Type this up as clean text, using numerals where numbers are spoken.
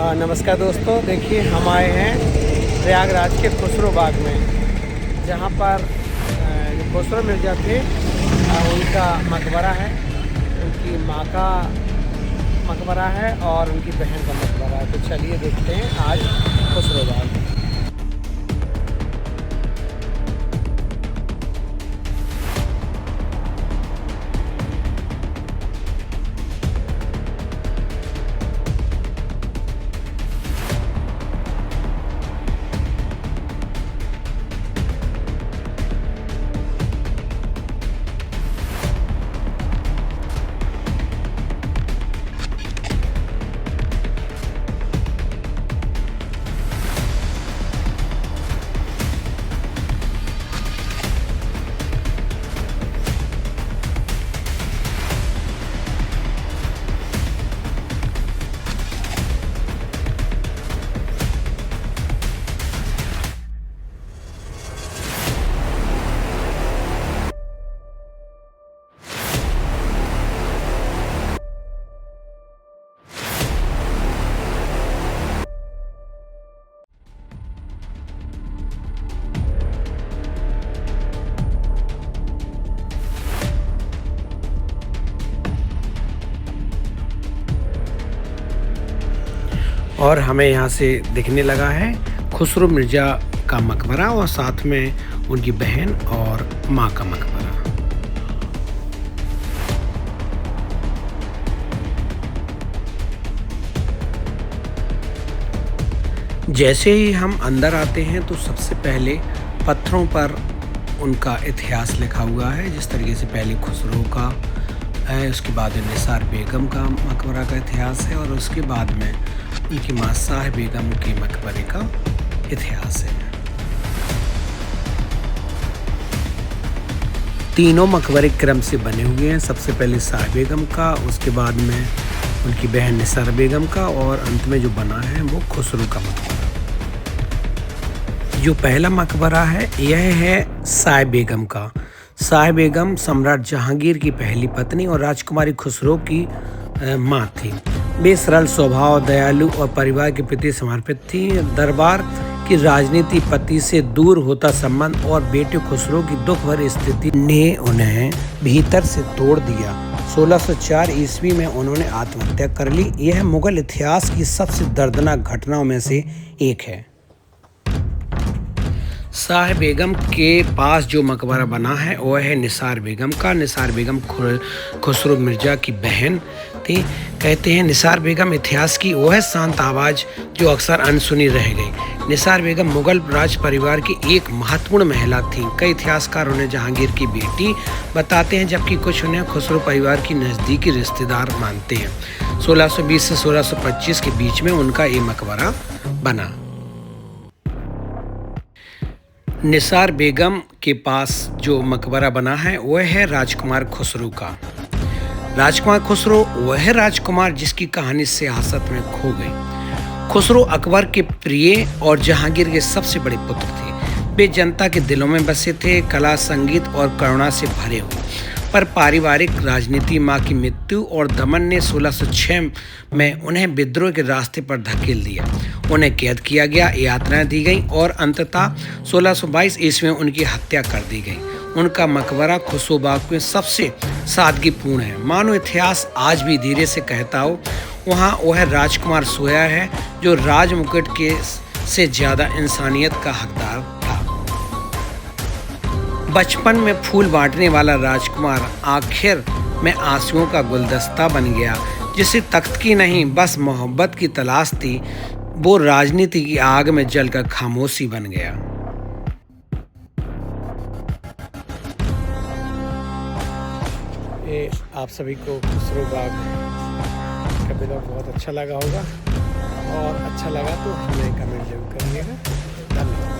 नमस्कार दोस्तों, देखिए हम आए हैं प्रयागराज के खुसरो बाग में, जहाँ पर जो खुसरो मिर्ज़ा थे उनका मकबरा है, उनकी माँ का मकबरा है और उनकी बहन का मकबरा है। तो चलिए देखते हैं आज खुसरो बाग। और हमें यहाँ से दिखने लगा है खुसरो मिर्ज़ा का मकबरा और साथ में उनकी बहन और माँ का मकबरा। जैसे ही हम अंदर आते हैं तो सबसे पहले पत्थरों पर उनका इतिहास लिखा हुआ है। जिस तरीके से पहले खुसरो का है, उसके बाद निसार बेगम का मकबरा का इतिहास है और उसके बाद में उनकी माँ शाह बेगम के मकबरे का इतिहास है। तीनों मकबरे क्रम से बने हुए हैं। सबसे पहले शाह बेगम का, उसके बाद में उनकी बहन निसार बेगम का और अंत में जो बना है वो खुसरो का मकबरा। जो पहला मकबरा है यह है शाह बेगम का। शाह बेगम सम्राट जहांगीर की पहली पत्नी और राजकुमारी खुसरो की माँ थी। वे सरल स्वभाव, दयालु और परिवार के प्रति समर्पित थी। दरबार की राजनीति, पति से दूर होता संबंध और बेटे खुसरो की दुख भरी स्थिति ने उन्हें भीतर से तोड़ दिया। 1604 ईस्वी में उन्होंने आत्महत्या कर ली। यह मुगल इतिहास की सबसे दर्दनाक घटनाओं में से एक है। शाह बेगम के पास जो मकबरा बना है वह है निसार बेगम का। निसार बेगम खुसरो मिर्ज़ा की बहन थी। कहते हैं निसार बेगम इतिहास की वह शांत आवाज़ जो अक्सर अनसुनी रह गई। निसार बेगम मुगल राज परिवार की एक महत्वपूर्ण महिला थी। कई इतिहासकार उन्हें जहांगीर की बेटी बताते हैं, जबकि कुछ उन्हें खुसरो परिवार की नज़दीकी रिश्तेदार मानते हैं। 1620 से 1625 के बीच में उनका ये मकबरा बना। निसार बेगम के पास जो मकबरा बना है वह है राजकुमार खुसरो का। राजकुमार खुसरो वह राजकुमार जिसकी कहानी सियासत में खो गई। खुसरो अकबर के प्रिय और जहांगीर के सबसे बड़े पुत्र थे। वे जनता के दिलों में बसे थे, कला, संगीत और करुणा से भरे हुए। पर पारिवारिक राजनीति, मां की मृत्यु और दमन ने 1606 में उन्हें विद्रोह के रास्ते पर धकेल दिया। उन्हें कैद किया गया, यातनाएं दी गईं और अंततः 1622 ईस्वी में उनकी हत्या कर दी गई। उनका मकबरा खुसरो बाग में सबसे सादगीपूर्ण है। मानो इतिहास आज भी धीरे से कहता हो, वहाँ वह राजकुमार सोया है जो राज मुकुट के से ज़्यादा इंसानियत का हकदार था। बचपन में फूल बांटने वाला राजकुमार आखिर में आंसुओं का गुलदस्ता बन गया। जिसे तख्त की नहीं बस मोहब्बत की तलाश थी, वो राजनीति की आग में जलकर खामोशी बन गया। ये आप सभी को खुसरो बाग का ब्लॉग बहुत अच्छा लगा होगा और अच्छा लगा तो हमें कमेंट जरूर करिएगा। धन्यवाद।